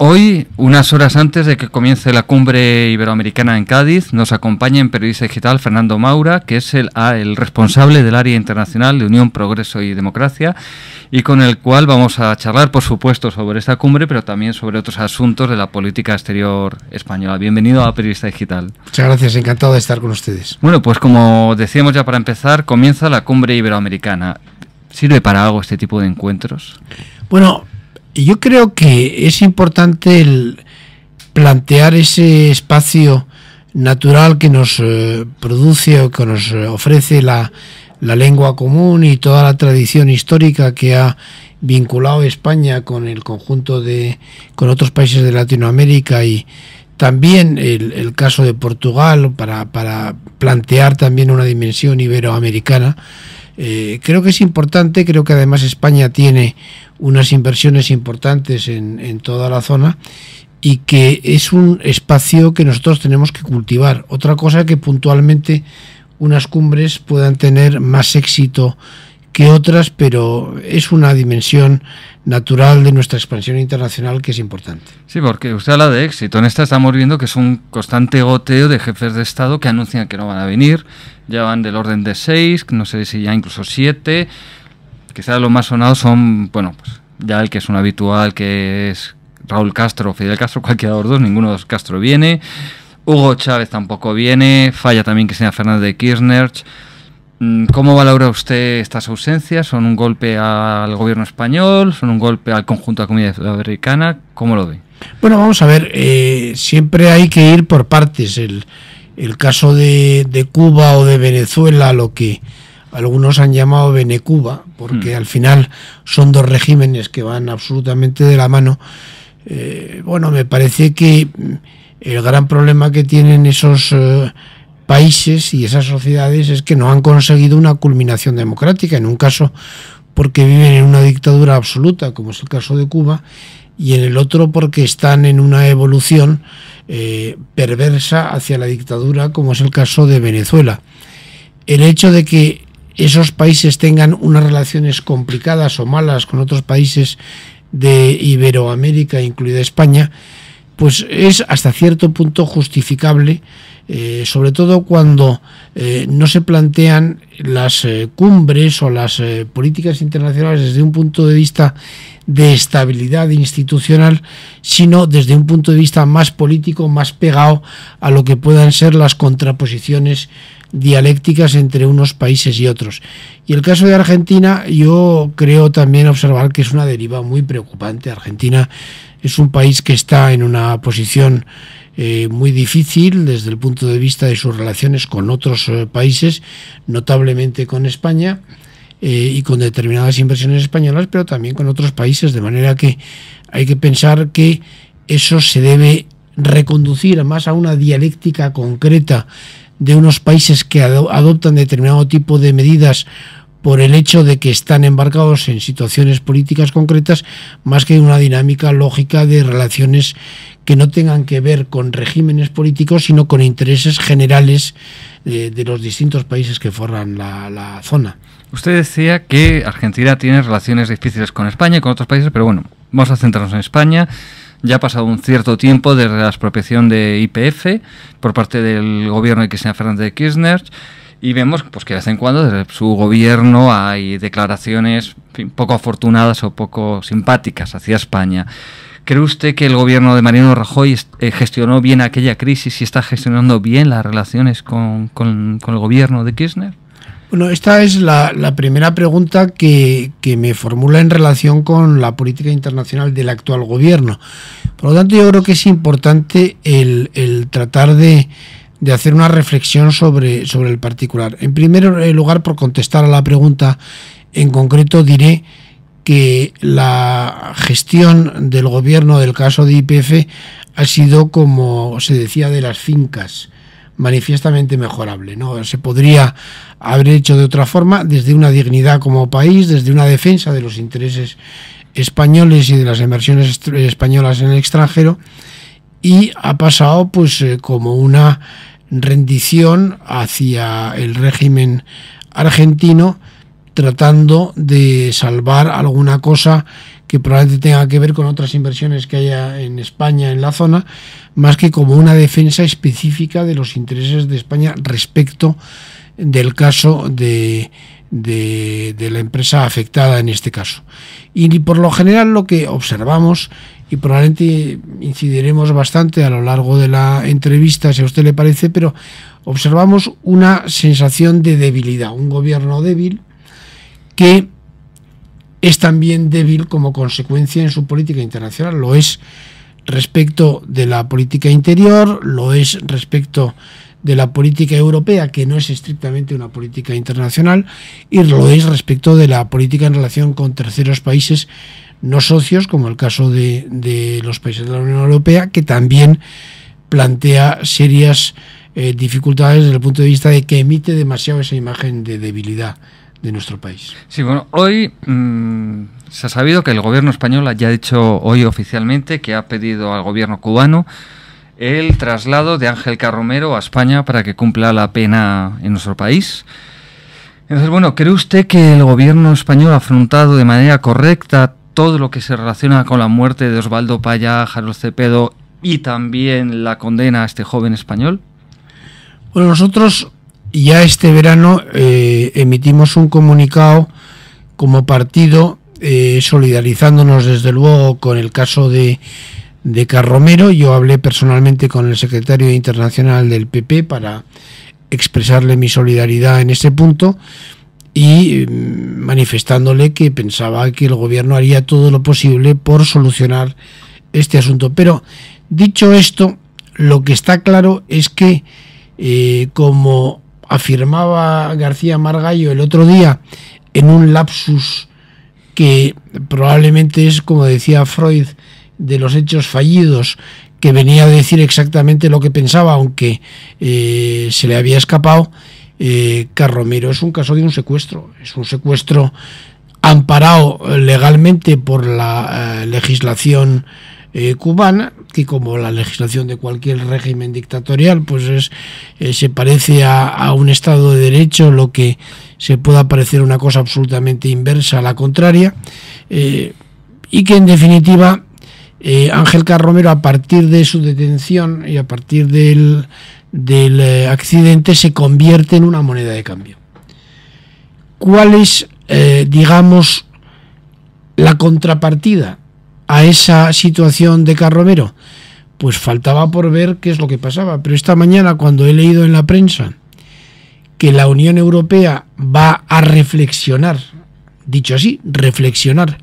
Hoy, unas horas antes de que comience la cumbre iberoamericana en Cádiz, nos acompaña en Periodista Digital Fernando Maura, que es el responsable del área internacional de Unión, Progreso y Democracia, y con el cual vamos a charlar, por supuesto, sobre esta cumbre, pero también sobre otros asuntos de la política exterior española. Bienvenido a Periodista Digital. Muchas gracias, encantado de estar con ustedes. Bueno, pues como decíamos ya para empezar, comienza la cumbre iberoamericana. ¿Sirve para algo este tipo de encuentros? Bueno, yo creo que es importante plantear ese espacio natural que nos produce o que nos ofrece la lengua común y toda la tradición histórica que ha vinculado España con el conjunto con otros países de Latinoamérica, y también el caso de Portugal para plantear también una dimensión iberoamericana. Creo que es importante, creo que además España tiene unas inversiones importantes en toda la zona y que es un espacio que nosotros tenemos que cultivar. Otra cosa que puntualmente unas cumbres puedan tener más éxito que otras, pero es una dimensión natural de nuestra expansión internacional que es importante. Sí, porque usted habla de éxito. En esta estamos viendo que es un constante goteo de jefes de Estado que anuncian que no van a venir. Ya van del orden de 6, no sé si ya incluso 7. Quizás los más sonados son, bueno, pues ya el que es un habitual, que es Raúl Castro o Fidel Castro, cualquiera de los dos, ninguno de los Castro viene. Hugo Chávez tampoco viene, falla también Cristina Fernández de Kirchner. ¿Cómo valora usted estas ausencias? ¿Son un golpe al gobierno español? ¿Son un golpe al conjunto de la comunidad iberoamericana? ¿Cómo lo ve? Bueno, vamos a ver, siempre hay que ir por partes. El caso de Cuba o de Venezuela, lo que algunos han llamado Venecuba, porque al final son dos regímenes que van absolutamente de la mano. Bueno, me parece que el gran problema que tienen esos países y esas sociedades es que no han conseguido una culminación democrática, en un caso porque viven en una dictadura absoluta, como es el caso de Cuba, y en el otro porque están en una evolución perversa hacia la dictadura, como es el caso de Venezuela. El hecho de que esos países tengan unas relaciones complicadas o malas con otros países de Iberoamérica, incluida España, pues es hasta cierto punto justificable, sobre todo cuando no se plantean las cumbres o las políticas internacionales desde un punto de vista de estabilidad institucional, sino desde un punto de vista más político, más pegado a lo que puedan ser las contraposiciones dialécticas entre unos países y otros. Y el caso de Argentina, yo creo también observar que es una deriva muy preocupante. Argentina es un país que está en una posición muy difícil desde el punto de vista de sus relaciones con otros países, notablemente con España y con determinadas inversiones españolas, pero también con otros países, de manera que hay que pensar que eso se debe reconducir más a una dialéctica concreta de unos países que adoptan determinado tipo de medidas por el hecho de que están embarcados en situaciones políticas concretas, más que una dinámica lógica de relaciones que no tengan que ver con regímenes políticos, sino con intereses generales de los distintos países que forman la zona. Usted decía que Argentina tiene relaciones difíciles con España y con otros países, pero bueno, vamos a centrarnos en España. Ya ha pasado un cierto tiempo desde la expropiación de YPF por parte del gobierno de Cristina Fernández de Kirchner, y vemos pues que de vez en cuando desde su gobierno hay declaraciones, en fin, poco afortunadas o poco simpáticas hacia España. ¿Cree usted que el gobierno de Mariano Rajoy gestionó bien aquella crisis y está gestionando bien las relaciones con el gobierno de Kirchner? Bueno, esta es la primera pregunta que me formula en relación con la política internacional del actual gobierno. Por lo tanto, yo creo que es importante el tratar de hacer una reflexión sobre el particular. En primer lugar, por contestar a la pregunta en concreto, diré que la gestión del gobierno del caso de YPF ha sido, como se decía, de las fincas, manifiestamente mejorable, ¿no? Se podría haber hecho de otra forma, desde una dignidad como país, desde una defensa de los intereses españoles y de las inversiones españolas en el extranjero, y ha pasado pues como una rendición hacia el régimen argentino, tratando de salvar alguna cosa que probablemente tenga que ver con otras inversiones que haya en España en la zona, más que como una defensa específica de los intereses de España respecto del caso de la empresa afectada en este caso. Y por lo general lo que observamos, y probablemente incidiremos bastante a lo largo de la entrevista, si a usted le parece, pero observamos una sensación de debilidad, un gobierno débil que es también débil como consecuencia en su política internacional. Lo es respecto de la política interior, lo es respecto de la política europea, que no es estrictamente una política internacional, y lo es respecto de la política en relación con terceros países no socios, como el caso de los países de la Unión Europea, que también plantea serias dificultades desde el punto de vista de que emite demasiado esa imagen de debilidad de nuestro país. Sí, bueno, hoy se ha sabido que el gobierno español ya ha dicho hoy oficialmente que ha pedido al gobierno cubano el traslado de Ángel Carromero a España para que cumpla la pena en nuestro país. Entonces, bueno, ¿cree usted que el gobierno español ha afrontado de manera correcta todo lo que se relaciona con la muerte de Osvaldo Paya, Harold Cepeda y también la condena a este joven español? Bueno, nosotros ya este verano emitimos un comunicado como partido solidarizándonos desde luego con el caso de Carromero. Yo hablé personalmente con el secretario internacional del PP para expresarle mi solidaridad en ese punto y manifestándole que pensaba que el gobierno haría todo lo posible por solucionar este asunto. Pero dicho esto, lo que está claro es que como afirmaba García Margallo el otro día en un lapsus que probablemente es, como decía Freud, de los hechos fallidos, que venía a decir exactamente lo que pensaba, aunque se le había escapado, Carromero es un caso de un secuestro. Es un secuestro amparado legalmente por la legislación cubana, que como la legislación de cualquier régimen dictatorial, pues se parece a un Estado de Derecho, lo que se pueda parecer una cosa absolutamente inversa a la contraria, y que en definitiva Ángel Carromero, a partir de su detención y a partir del accidente, se convierte en una moneda de cambio. ¿Cuál es, digamos, la contrapartida a esa situación de Carromero? Pues faltaba por ver qué es lo que pasaba. Pero esta mañana, cuando he leído en la prensa que la Unión Europea va a reflexionar, dicho así, reflexionar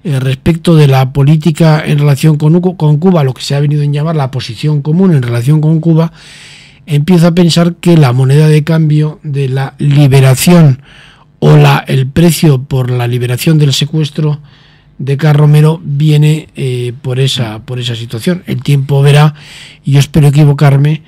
respecto de la política en relación con Cuba, lo que se ha venido a llamar la posición común en relación con Cuba, empiezo a pensar que la moneda de cambio de la liberación o el precio por la liberación del secuestro de Carromero viene por esa situación. El tiempo verá, y yo espero equivocarme,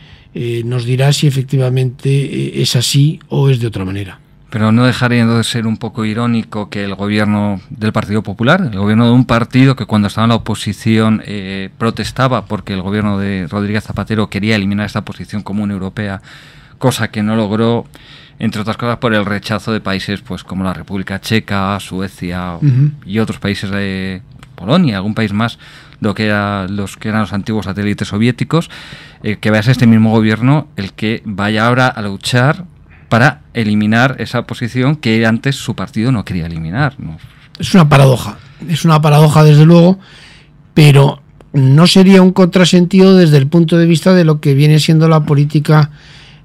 nos dirá si efectivamente es así o es de otra manera. Pero no dejaría de ser un poco irónico que el gobierno del Partido Popular, el gobierno de un partido que cuando estaba en la oposición protestaba porque el gobierno de Rodríguez Zapatero quería eliminar esta posición común europea, cosa que no logró, entre otras cosas por el rechazo de países pues como la República Checa, Suecia y otros países de Polonia, algún país más, los que eran los antiguos satélites soviéticos, que vaya a ser este mismo gobierno el que vaya ahora a luchar para eliminar esa posición que antes su partido no quería eliminar, ¿no? Es una paradoja desde luego, pero no sería un contrasentido desde el punto de vista de lo que viene siendo la política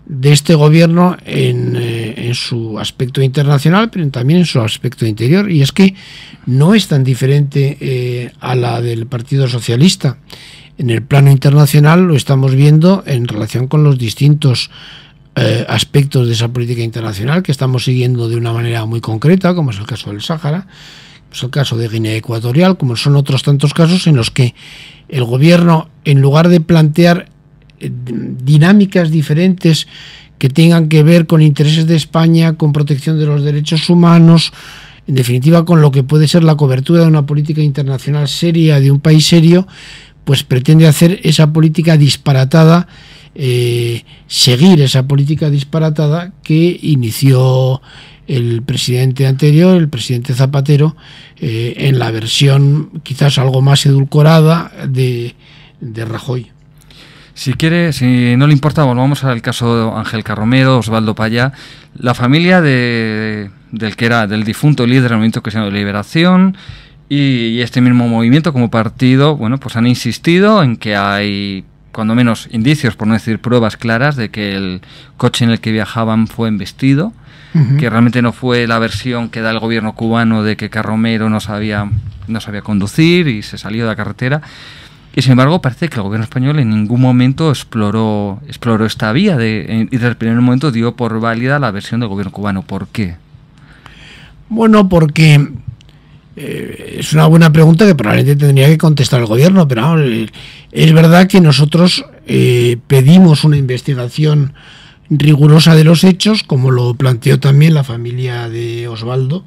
de este gobierno en su aspecto internacional, pero también en su aspecto interior, y es que no es tan diferente a la del Partido Socialista. En el plano internacional lo estamos viendo en relación con los distintos aspectos de esa política internacional que estamos siguiendo de una manera muy concreta, como es el caso del Sáhara, es el caso de Guinea Ecuatorial, como son otros tantos casos en los que el gobierno, en lugar de plantear dinámicas diferentes que tengan que ver con intereses de España, con protección de los derechos humanos, en definitiva con lo que puede ser la cobertura de una política internacional seria de un país serio, pues pretende hacer esa política disparatada seguir esa política disparatada que inició el presidente anterior, el presidente Zapatero, en la versión quizás algo más edulcorada de Rajoy. Si quiere, si no le importa, volvamos al caso de Ángel Carromero, Osvaldo Payá. La familia del difunto líder del movimiento cristiano de liberación y este mismo movimiento como partido, bueno, pues han insistido en que hay, cuando menos, indicios, por no decir pruebas claras, de que el coche en el que viajaban fue embestido, que realmente no fue la versión que da el gobierno cubano de que Carromero no sabía conducir y se salió de la carretera. Y sin embargo parece que el gobierno español en ningún momento exploró esta vía y desde el primer momento dio por válida la versión del gobierno cubano. ¿Por qué? Bueno, porque es una buena pregunta que probablemente tendría que contestar el gobierno, pero vamos, es verdad que nosotros pedimos una investigación rigurosa de los hechos, como lo planteó también la familia de Osvaldo,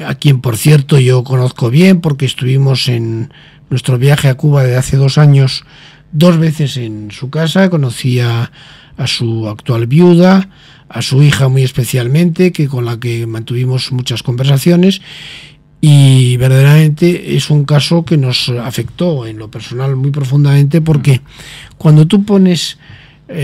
a quien por cierto yo conozco bien porque estuvimos en nuestro viaje a Cuba de hace 2 años 2 veces en su casa. Conocí a su actual viuda, a su hija muy especialmente, con la que mantuvimos muchas conversaciones, y verdaderamente es un caso que nos afectó en lo personal muy profundamente, porque cuando tú pones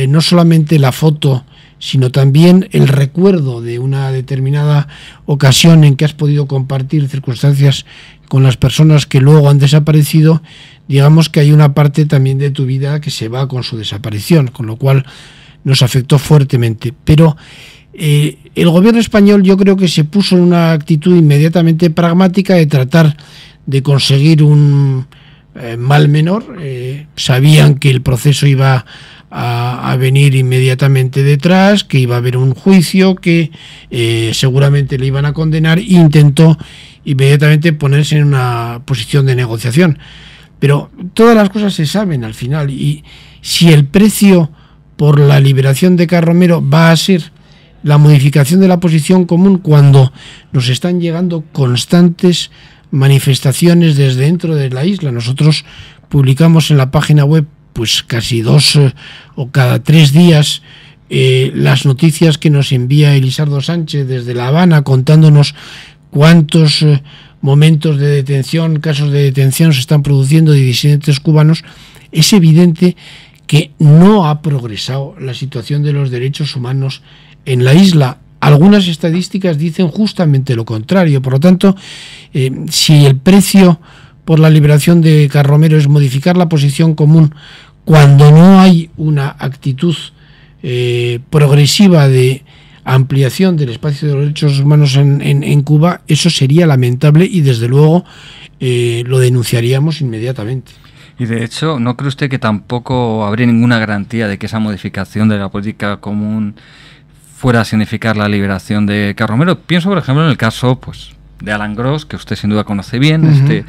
no solamente la foto, sino también el recuerdo de una determinada ocasión en que has podido compartir circunstancias con las personas que luego han desaparecido, digamos que hay una parte también de tu vida que se va con su desaparición, con lo cual nos afectó fuertemente. Pero el gobierno español yo creo que se puso en una actitud inmediatamente pragmática de tratar de conseguir un mal menor. Sabían que el proceso iba a venir inmediatamente detrás, que iba a haber un juicio, que seguramente le iban a condenar, e intentó inmediatamente ponerse en una posición de negociación. Pero todas las cosas se saben al final, y si el precio por la liberación de Carromero va a ser la modificación de la posición común, cuando nos están llegando constantes manifestaciones desde dentro de la isla. Nosotros publicamos en la página web pues casi 2 o cada 3 días las noticias que nos envía Elisardo Sánchez desde La Habana, contándonos cuántos momentos de detención, casos de detención se están produciendo de disidentes cubanos. Es evidente que no ha progresado la situación de los derechos humanos en la isla. Algunas estadísticas dicen justamente lo contrario. Por lo tanto, si el precio por la liberación de Carromero es modificar la posición común, cuando no hay una actitud progresiva de ampliación del espacio de los derechos humanos en Cuba, eso sería lamentable y desde luego lo denunciaríamos inmediatamente. Y de hecho, ¿no cree usted que tampoco habría ninguna garantía de que esa modificación de la política común fuera a significar la liberación de Carromero? Pienso, por ejemplo, en el caso pues de Alan Gross, que usted sin duda conoce bien, este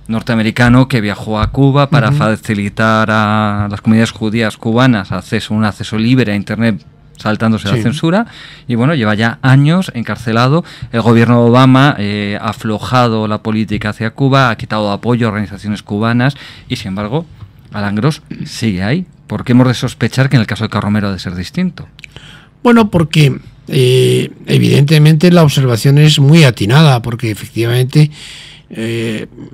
norteamericano que viajó a Cuba para facilitar a las comunidades judías cubanas un acceso libre a Internet, saltándose la censura, y bueno, lleva ya años encarcelado. El gobierno de Obama ha aflojado la política hacia Cuba, ha quitado apoyo a organizaciones cubanas, y sin embargo Alan Gross sigue ahí. ¿Por qué hemos de sospechar que en el caso de Carromero ha de ser distinto? Bueno, porque evidentemente la observación es muy atinada, porque efectivamente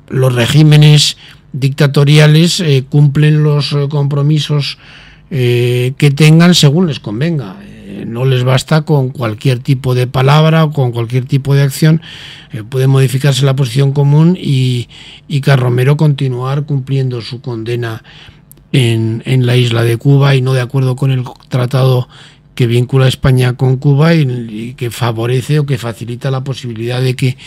los regímenes dictatoriales cumplen los compromisos que tengan según les convenga. No les basta con cualquier tipo de palabra o con cualquier tipo de acción. Puede modificarse la posición común y Carromero continuar cumpliendo su condena en la isla de Cuba, y no de acuerdo con el tratado que vincula a España con Cuba y que favorece o que facilita la posibilidad de que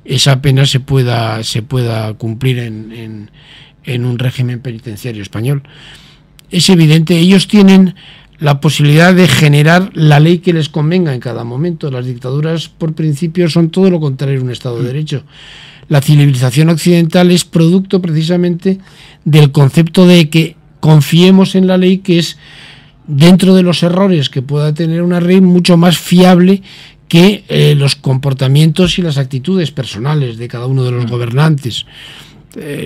esa pena se pueda cumplir en un régimen penitenciario español. Es evidente, ellos tienen la posibilidad de generar la ley que les convenga en cada momento. Las dictaduras, por principio, son todo lo contrario a un Estado de Derecho. La civilización occidental es producto precisamente del concepto de que confiemos en la ley, que es, dentro de los errores que pueda tener una ley, mucho más fiable que los comportamientos y las actitudes personales de cada uno de los gobernantes.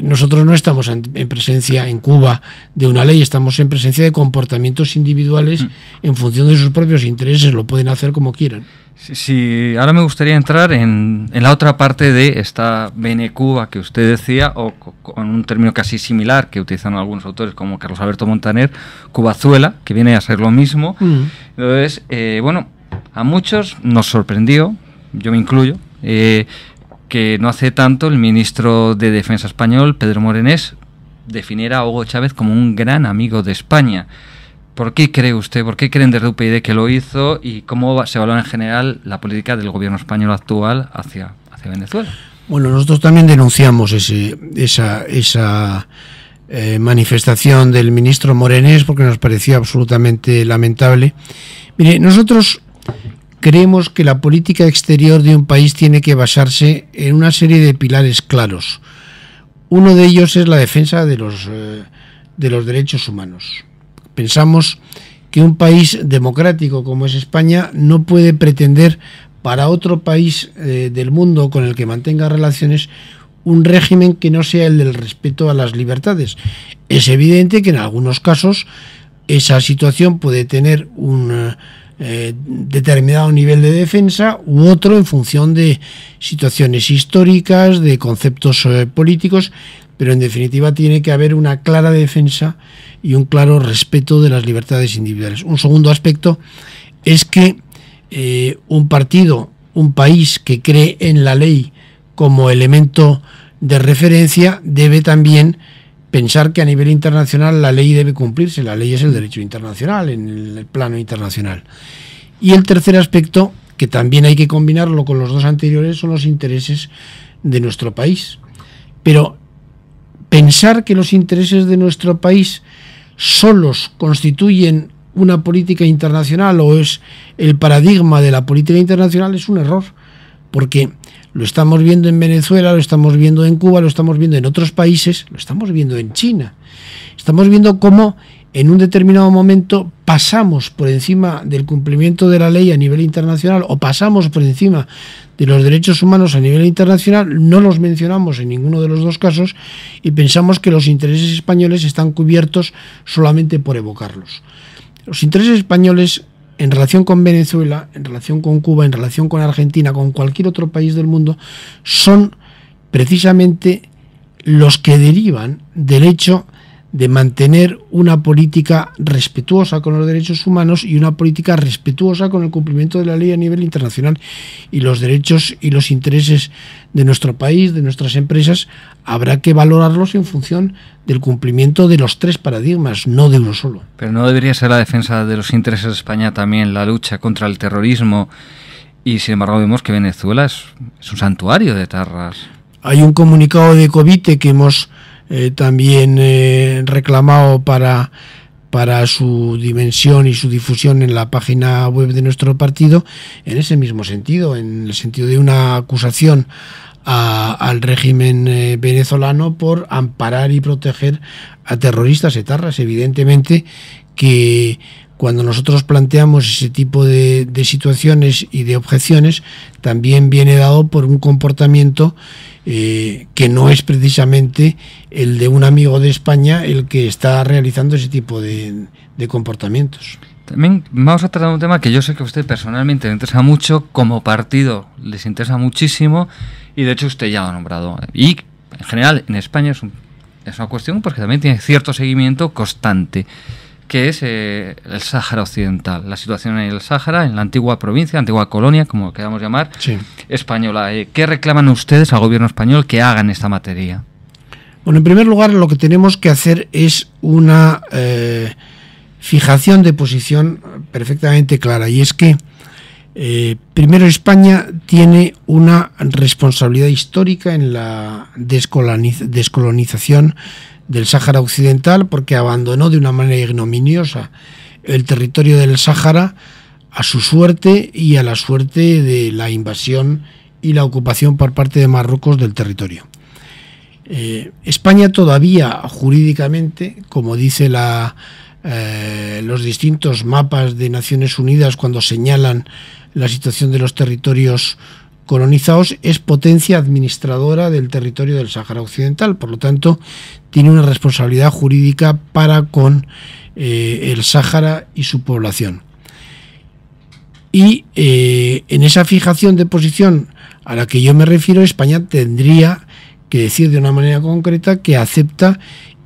nosotros no estamos en presencia en Cuba de una ley, estamos en presencia de comportamientos individuales en función de sus propios intereses, lo pueden hacer como quieran. Sí, ahora me gustaría entrar en la otra parte de esta Bene Cuba que usted decía, o con un término casi similar que utilizan algunos autores como Carlos Alberto Montaner, Cubazuela, que viene a ser lo mismo. Entonces, bueno, a muchos nos sorprendió, yo me incluyo, que no hace tanto el ministro de Defensa español, Pedro Morenés, definiera a Hugo Chávez como un gran amigo de España. ¿Por qué cree usted, por qué creen desde UPyD que lo hizo y cómo se evalúa en general la política del gobierno español actual hacia Venezuela? Bueno, nosotros también denunciamos esa manifestación del ministro Morenés porque nos pareció absolutamente lamentable. Mire, nosotros creemos que la política exterior de un país tiene que basarse en una serie de pilares claros. Uno de ellos es la defensa de los derechos humanos. Pensamos que un país democrático como es España no puede pretender para otro país del mundo con el que mantenga relaciones un régimen que no sea el del respeto a las libertades. Es evidente que en algunos casos esa situación puede tener un determinado nivel de defensa u otro en función de situaciones históricas, de conceptos políticos, pero en definitiva tiene que haber una clara defensa y un claro respeto de las libertades individuales. Un segundo aspecto es que un partido, un país que cree en la ley como elemento de referencia debe también pensar que a nivel internacional la ley debe cumplirse. La ley es el derecho internacional, en el plano internacional. Y el tercer aspecto, que también hay que combinarlo con los dos anteriores, son los intereses de nuestro país. Pero pensar que los intereses de nuestro país solos constituyen una política internacional o es el paradigma de la política internacional es un error, porque lo estamos viendo en Venezuela, lo estamos viendo en Cuba, lo estamos viendo en otros países, lo estamos viendo en China. Estamos viendo cómo en un determinado momento pasamos por encima del cumplimiento de la ley a nivel internacional o pasamos por encima de los derechos humanos a nivel internacional, no los mencionamos en ninguno de los dos casos y pensamos que los intereses españoles están cubiertos solamente por evocarlos. Los intereses españoles en relación con Venezuela, en relación con Cuba, en relación con Argentina, con cualquier otro país del mundo, son precisamente los que derivan del hecho de mantener una política respetuosa con los derechos humanos y una política respetuosa con el cumplimiento de la ley a nivel internacional. Y los derechos y los intereses de nuestro país, de nuestras empresas, habrá que valorarlos en función del cumplimiento de los tres paradigmas, no de uno solo. Pero ¿no debería ser la defensa de los intereses de España también la lucha contra el terrorismo? Y sin embargo vemos que Venezuela es un santuario de etarras. Hay un comunicado de Covite que hemos también reclamado para su dimensión y su difusión en la página web de nuestro partido, en ese mismo sentido, en el sentido de una acusación al régimen venezolano por amparar y proteger a terroristas etarras. Evidentemente que cuando nosotros planteamos ese tipo de situaciones y de objeciones, también viene dado por un comportamiento que no es precisamente el de un amigo de España el que está realizando ese tipo de comportamientos. También vamos a tratar un tema que yo sé que a usted personalmente le interesa mucho, como partido les interesa muchísimo, y de hecho usted ya lo ha nombrado. Y en general en España es una cuestión porque también tiene cierto seguimiento constante, que es el Sáhara Occidental, la situación en el Sáhara, en la antigua provincia, antigua colonia, como lo queramos llamar, sí, española. ¿Qué reclaman ustedes al gobierno español que haga en esta materia? Bueno, en primer lugar, lo que tenemos que hacer es una fijación de posición perfectamente clara, y es que primero España tiene una responsabilidad histórica en la descolonización del Sáhara Occidental, porque abandonó de una manera ignominiosa el territorio del Sáhara a su suerte y a la suerte de la invasión y la ocupación por parte de Marruecos del territorio. España todavía jurídicamente, como dice los distintos mapas de Naciones Unidas cuando señalan la situación de los territorios colonizados, es potencia administradora del territorio del Sáhara Occidental. Por lo tanto, tiene una responsabilidad jurídica para con el Sáhara y su población. Y en esa fijación de posición a la que yo me refiero, España tendría que decir de una manera concreta que acepta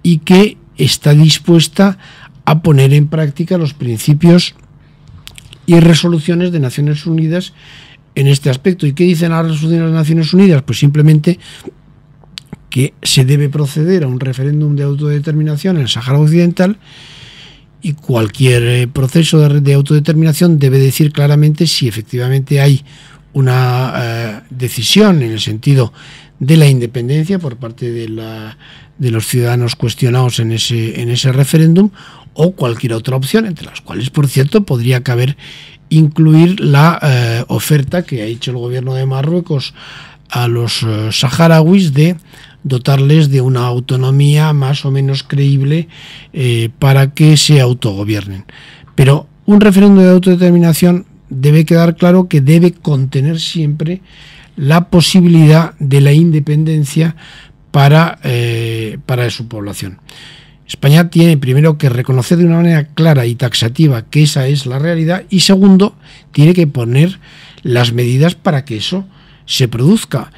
y que está dispuesta a poner en práctica los principios y resoluciones de Naciones Unidas en este aspecto. ¿Y qué dicen las resoluciones de Naciones Unidas? Pues simplemente que se debe proceder a un referéndum de autodeterminación en el Sáhara Occidental, y cualquier proceso de autodeterminación debe decir claramente si efectivamente hay una decisión en el sentido de la independencia por parte de los ciudadanos cuestionados en ese referéndum, o cualquier otra opción, entre las cuales, por cierto, podría caber incluir la oferta que ha hecho el gobierno de Marruecos a los saharauis de dotarles de una autonomía más o menos creíble para que se autogobiernen. Pero un referéndum de autodeterminación debe quedar claro que debe contener siempre la posibilidad de la independencia para su población. España tiene primero que reconocer de una manera clara y taxativa que esa es la realidad, y segundo, tiene que poner las medidas para que eso se produzca.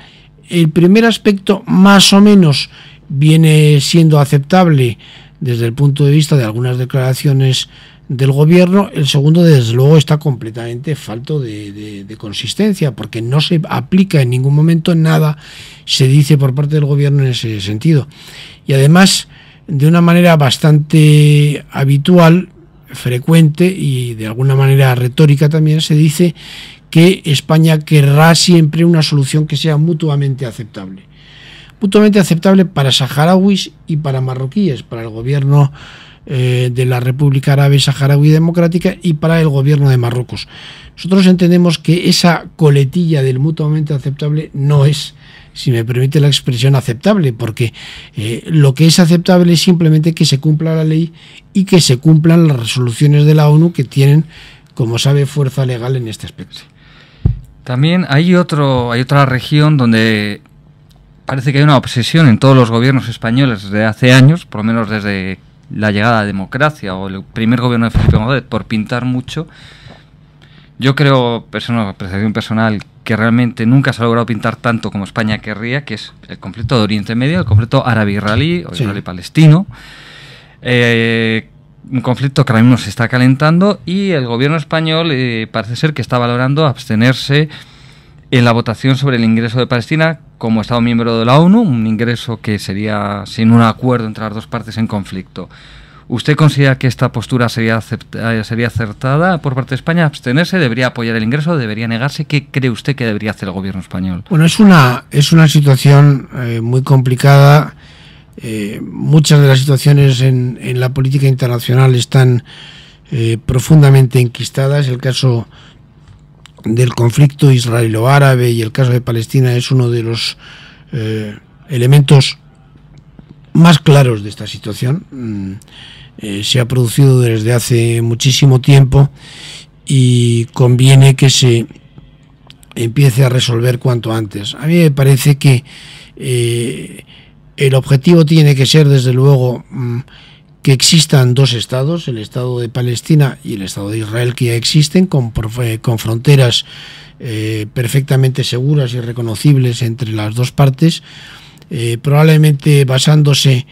El primer aspecto más o menos viene siendo aceptable desde el punto de vista de algunas declaraciones del gobierno. El segundo, desde luego, está completamente falto de consistencia, porque no se aplica en ningún momento, nada se dice por parte del gobierno en ese sentido. Y además, de una manera bastante habitual, frecuente y de alguna manera retórica también, se dice que España querrá siempre una solución que sea mutuamente aceptable. Mutuamente aceptable para saharauis y para marroquíes, para el gobierno de la República Árabe Saharaui Democrática y para el gobierno de Marruecos. Nosotros entendemos que esa coletilla del mutuamente aceptable no es, si me permite la expresión, aceptable, porque lo que es aceptable es simplemente que se cumpla la ley y que se cumplan las resoluciones de la ONU, que tienen, como sabe, fuerza legal en este aspecto. También hay otra región donde parece que hay una obsesión en todos los gobiernos españoles desde hace años, por lo menos desde la llegada a la democracia o el primer gobierno de Felipe González, por pintar mucho. Yo creo, percepción personal, que realmente nunca se ha logrado pintar tanto como España querría, que es el conflicto de Oriente Medio, el conflicto árabe-israelí o israelí-palestino. Un conflicto que ahora mismo se está calentando, y el gobierno español parece ser que está valorando abstenerse en la votación sobre el ingreso de Palestina como Estado miembro de la ONU, un ingreso que sería sin un acuerdo entre las dos partes en conflicto. ¿Usted considera que esta postura sería acertada por parte de España? ¿Abstenerse? ¿Debería apoyar el ingreso? ¿Debería negarse? ¿Qué cree usted que debería hacer el gobierno español? Bueno, es una situación muy complicada. Muchas de las situaciones en la política internacional están profundamente enquistadas. El caso del conflicto israelo-árabe y el caso de Palestina es uno de los elementos más claros de esta situación. Se ha producido desde hace muchísimo tiempo y conviene que se empiece a resolver cuanto antes. A mí me parece que el objetivo tiene que ser, desde luego, que existan dos estados, el Estado de Palestina y el Estado de Israel, que ya existen, con fronteras perfectamente seguras y reconocibles entre las dos partes, probablemente basándose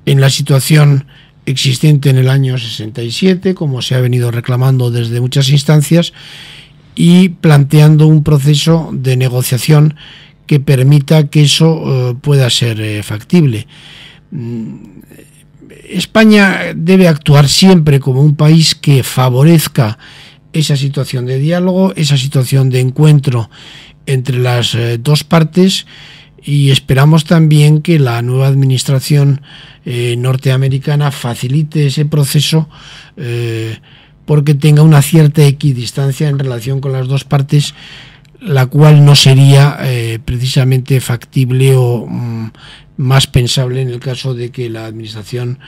en la situación existente en el año 67, como se ha venido reclamando desde muchas instancias, y planteando un proceso de negociación que permita que eso pueda ser factible. España debe actuar siempre como un país que favorezca esa situación de diálogo, esa situación de encuentro entre las dos partes, y esperamos también que la nueva administración norteamericana facilite ese proceso porque tenga una cierta equidistancia en relación con las dos partes, la cual no sería precisamente factible o más pensable en el caso de que la administración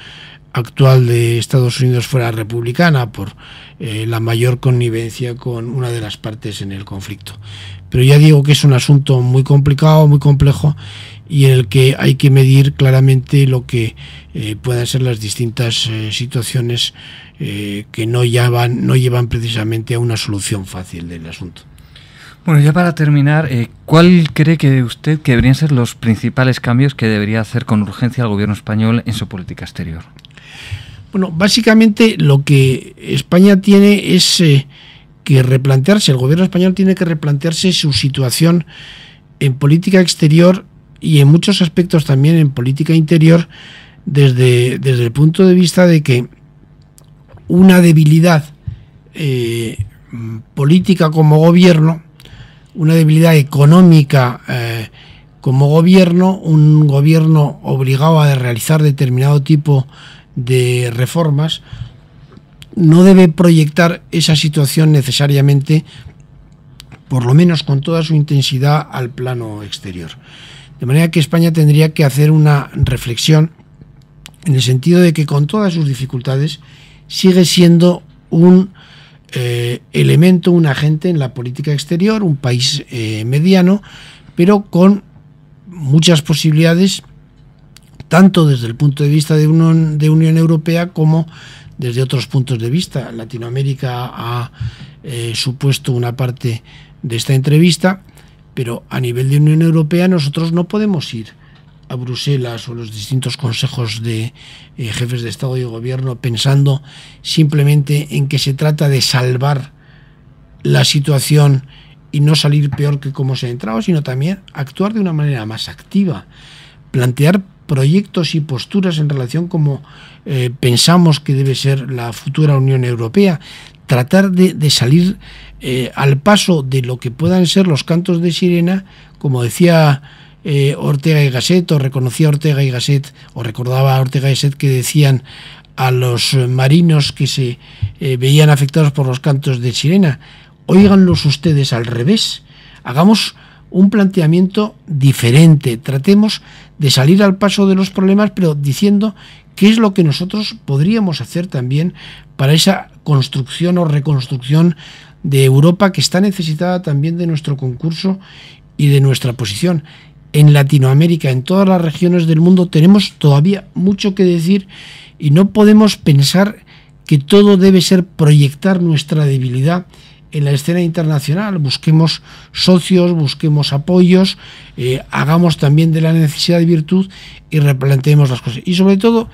actual de Estados Unidos fuera republicana, por la mayor connivencia con una de las partes en el conflicto. pero ya digo que es un asunto muy complicado, muy complejo, y en el que hay que medir claramente lo que puedan ser las distintas situaciones que no llevan precisamente a una solución fácil del asunto. Bueno, ya para terminar, ¿cuál cree que usted que deberían ser los principales cambios que debería hacer con urgencia el gobierno español en su política exterior? Bueno, básicamente lo que España tiene es que replantearse, el gobierno español tiene que replantearse su situación en política exterior y en muchos aspectos también en política interior desde el punto de vista de que una debilidad política como gobierno, una debilidad económica como gobierno, un gobierno obligado a realizar determinado tipo de reformas, no debe proyectar esa situación necesariamente, por lo menos con toda su intensidad, al plano exterior. De manera que España tendría que hacer una reflexión en el sentido de que con todas sus dificultades sigue siendo un elemento, un agente en la política exterior, un país mediano, pero con muchas posibilidades, tanto desde el punto de vista de Unión Europea como desde otros puntos de vista. Latinoamérica ha supuesto una parte de esta entrevista, pero a nivel de Unión Europea nosotros no podemos ir a Bruselas o los distintos consejos de jefes de Estado y de Gobierno pensando simplemente en que se trata de salvar la situación y no salir peor que como se ha entrado, sino también actuar de una manera más activa, plantear proyectos y posturas en relación como pensamos que debe ser la futura Unión Europea, tratar de salir al paso de lo que puedan ser los cantos de sirena, como decía Ortega y Gasset, o reconocía Ortega y Gasset, o recordaba a Ortega y Gasset, que decían a los marinos que se veían afectados por los cantos de sirena: óiganlos ustedes al revés, hagamos un planteamiento diferente, tratemos de salir al paso de los problemas, pero diciendo qué es lo que nosotros podríamos hacer también para esa construcción o reconstrucción de Europa, que está necesitada también de nuestro concurso y de nuestra posición. En Latinoamérica, en todas las regiones del mundo, tenemos todavía mucho que decir y no podemos pensar que todo debe ser proyectar nuestra debilidad en la escena internacional. Busquemos socios, busquemos apoyos, hagamos también de la necesidad de virtud y replanteemos las cosas. Y sobre todo,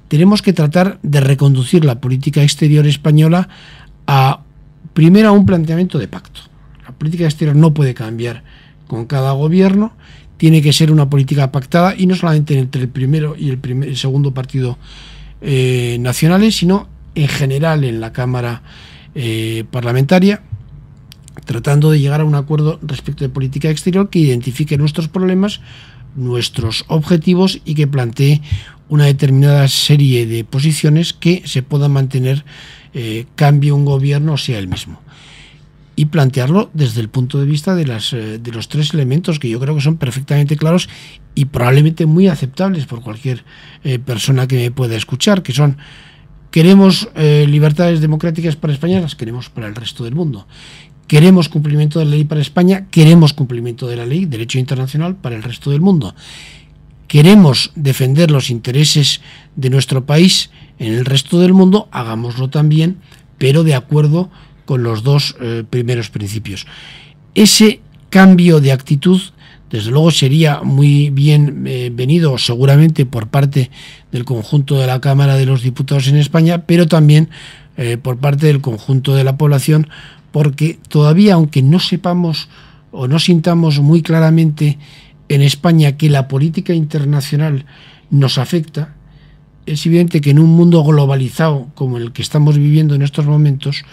tenemos que tratar de reconducir la política exterior española primero a un planteamiento de pacto. La política exterior no puede cambiar con cada gobierno, tiene que ser una política pactada, y no solamente entre el primero y el segundo partido nacionales, sino en general en la Cámara parlamentaria, tratando de llegar a un acuerdo respecto de política exterior que identifique nuestros problemas, nuestros objetivos, y que plantee una determinada serie de posiciones que se puedan mantener, cambie un gobierno o sea el mismo, y plantearlo desde el punto de vista de los tres elementos que yo creo que son perfectamente claros y probablemente muy aceptables por cualquier persona que me pueda escuchar, que son: queremos libertades democráticas para España, las queremos para el resto del mundo. Queremos cumplimiento de la ley para España, queremos cumplimiento de la ley, derecho internacional para el resto del mundo. Queremos defender los intereses de nuestro país en el resto del mundo, hagámoslo también, pero de acuerdo con los dos primeros principios. Ese cambio de actitud, desde luego, sería muy bienvenido seguramente por parte del conjunto de la Cámara de los Diputados en España, pero también por parte del conjunto de la población, porque todavía, aunque no sepamos o no sintamos muy claramente en España que la política internacional nos afecta, es evidente que en un mundo globalizado como el que estamos viviendo en estos momentos,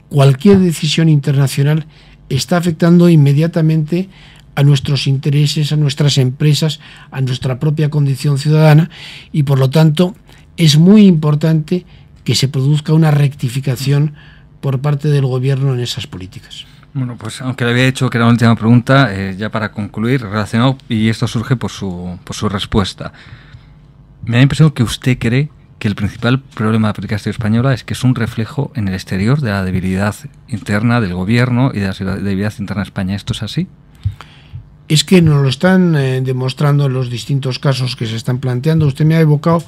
cualquier decisión internacional está afectando inmediatamente a nuestros intereses, a nuestras empresas, a nuestra propia condición ciudadana, y por lo tanto es muy importante que se produzca una rectificación por parte del gobierno en esas políticas. Bueno, pues aunque le había dicho que era la última pregunta, ya para concluir, relacionado, y esto surge por su respuesta. Me da la impresión que usted cree que el principal problema de la política exterior española es que es un reflejo en el exterior de la debilidad interna del gobierno y de la debilidad interna de España. ¿Esto es así? Es que nos lo están demostrando en los distintos casos que se están planteando. Usted me ha evocado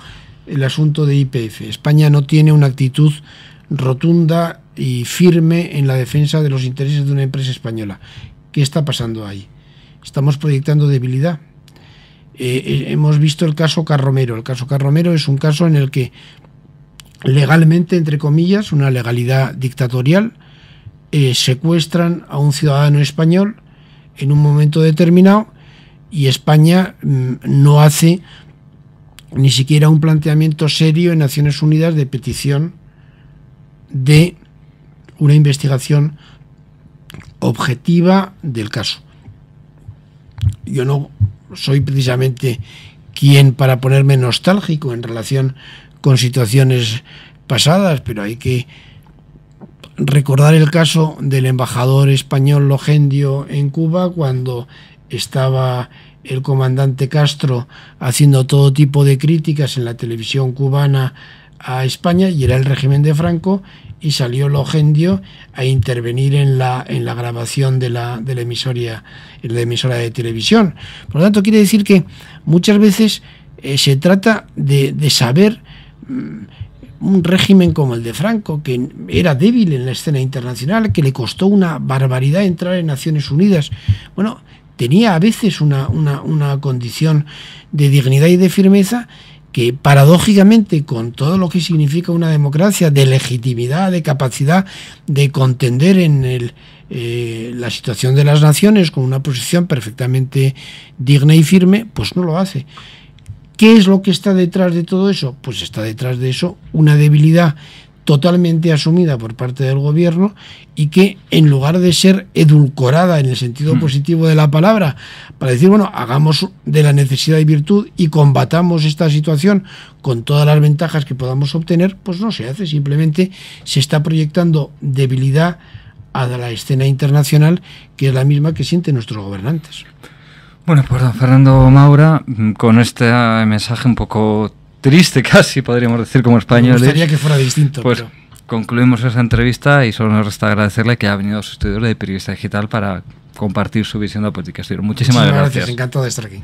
el asunto de YPF. España no tiene una actitud rotunda y firme en la defensa de los intereses de una empresa española. ¿Qué está pasando ahí? Estamos proyectando debilidad. Hemos visto el caso Carromero. El caso Carromero es un caso en el que legalmente, entre comillas, una legalidad dictatorial, secuestran a un ciudadano español en un momento determinado y España no hace ni siquiera un planteamiento serio en Naciones Unidas de petición de una investigación objetiva del caso. Yo no soy precisamente quien para ponerme nostálgico en relación con situaciones pasadas, pero hay que recordar el caso del embajador español Logendio en Cuba, cuando estaba el comandante Castro haciendo todo tipo de críticas en la televisión cubana a España, y era el régimen de Franco, y salió Logendio a intervenir en la grabación de la emisora de televisión. Por lo tanto, quiere decir que muchas veces se trata de saber un régimen como el de Franco, que era débil en la escena internacional, que le costó una barbaridad entrar en Naciones Unidas. Bueno, tenía a veces una condición de dignidad y de firmeza que paradójicamente, con todo lo que significa una democracia, de legitimidad, de capacidad de contender en la situación de las naciones con una posición perfectamente digna y firme, pues no lo hace. ¿Qué es lo que está detrás de todo eso? Pues está detrás de eso una debilidad totalmente asumida por parte del gobierno, y que, en lugar de ser edulcorada en el sentido positivo de la palabra, para decir, bueno, hagamos de la necesidad y virtud y combatamos esta situación con todas las ventajas que podamos obtener, pues no se hace. Simplemente se está proyectando debilidad a la escena internacional, que es la misma que sienten nuestros gobernantes. Bueno, pues don Fernando Maura, con este mensaje un poco triste, casi podríamos decir, como españoles, me gustaría que fuera distinto, pues pero concluimos esa entrevista, y solo nos resta agradecerle que ha venido a su estudio de periodista digital para compartir su visión de la política exterior. Muchísimas gracias. Encantado de estar aquí.